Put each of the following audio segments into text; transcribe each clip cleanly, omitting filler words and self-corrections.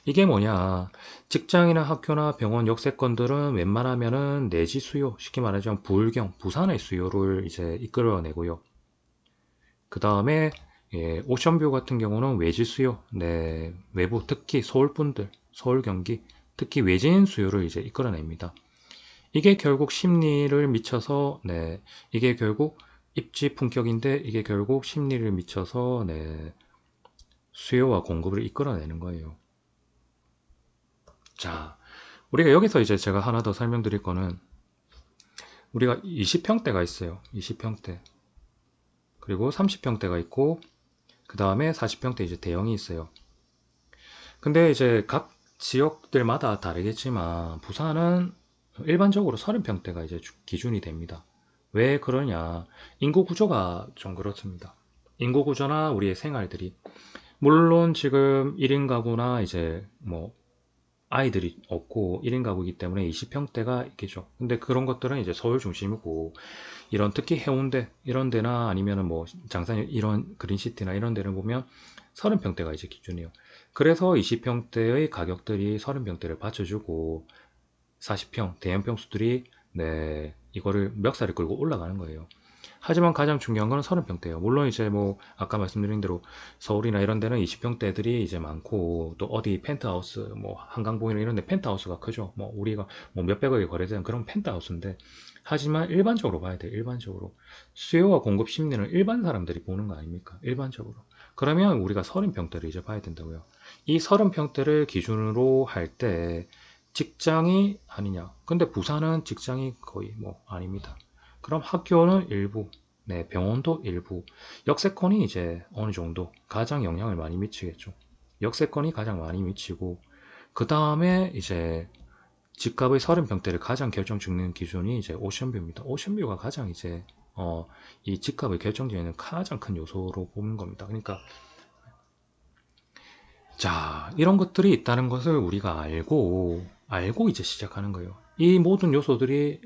이게 뭐냐. 직장이나 학교나 병원 역세권들은 웬만하면은 내지 수요, 쉽게 말하자면 부울경, 부산의 수요를 이제 이끌어내고요. 그 다음에 오션뷰 같은 경우는 외지 수요, 네, 외부 특히 서울 분들, 서울 경기, 특히 외진 수요를 이제 이끌어냅니다. 이게 결국 심리를 미쳐서, 네, 이게 결국 입지 품격인데 이게 결국 심리를 미쳐서, 네, 수요와 공급을 이끌어내는 거예요. 자, 우리가 여기서 이제 제가 하나 더 설명드릴 거는 우리가 20평대가 있어요. 20평대. 그리고 30평대가 있고 그 다음에 40평대 이제 대형이 있어요. 근데 이제 각 지역들마다 다르겠지만 부산은 일반적으로 30평대가 이제 기준이 됩니다. 왜 그러냐? 인구 구조가 좀 그렇습니다. 인구 구조나 우리의 생활들이 물론 지금 1인 가구나 이제 뭐 아이들이 없고 1인 가구이기 때문에 20평대가 있겠죠. 근데 그런 것들은 이제 서울 중심이고 이런 특히 해운대 이런 데나 아니면은 뭐 장산 이런 그린시티나 이런 데를 보면 30평대가 이제 기준이에요. 그래서 20평대의 가격들이 30평대를 받쳐주고 40평 대형 평수들이 네 이거를 멱살을 끌고 올라가는 거예요. 하지만 가장 중요한 건 30평대예요. 물론 이제 뭐 아까 말씀드린 대로 서울이나 이런 데는 20평대들이 이제 많고 또 어디 펜트하우스 뭐 한강보이나 이런 데 펜트하우스가 크죠. 뭐 우리가 뭐 몇백억에 거래되는 그런 펜트하우스인데 하지만 일반적으로 봐야 돼요. 일반적으로 수요와 공급 심리는 일반 사람들이 보는 거 아닙니까? 일반적으로. 그러면 우리가 30평대를 이제 봐야 된다고요. 이 30평대를 기준으로 할 때 직장이 아니냐. 근데 부산은 직장이 거의 뭐 아닙니다. 그럼 학교는 일부, 네, 병원도 일부. 역세권이 이제 어느 정도 가장 영향을 많이 미치겠죠. 역세권이 가장 많이 미치고, 그 다음에 이제 집값의 30평대를 가장 결정 짓는 기준이 이제 오션뷰입니다. 오션뷰가 가장 이제, 이 집값을 결정짓는 가장 큰 요소로 보는 겁니다. 그러니까, 자, 이런 것들이 있다는 것을 우리가 알고 이제 시작하는 거예요. 이 모든 요소들이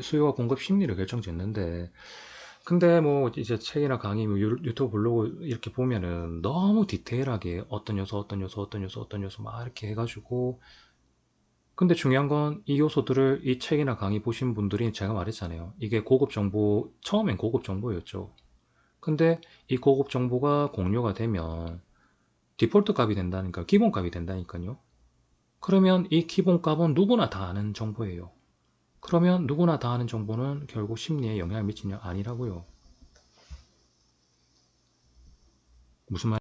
수요와 공급 심리를 결정짓는데, 근데 뭐 이제 책이나 강의, 뭐 유튜브 블로그 이렇게 보면은 너무 디테일하게 어떤 요소, 어떤 요소, 어떤 요소, 어떤 요소 막 이렇게 해가지고 근데 중요한 건 이 요소들을 이 책이나 강의 보신 분들이 제가 말했잖아요. 이게 고급 정보, 처음엔 고급 정보였죠. 근데 이 고급 정보가 공유가 되면 디폴트 값이 된다니까, 기본 값이 된다니까요. 그러면 이 기본 값은 누구나 다 아는 정보예요. 그러면 누구나 다 아는 정보는 결국 심리에 영향을 미치냐? 아니라고요. 무슨 말?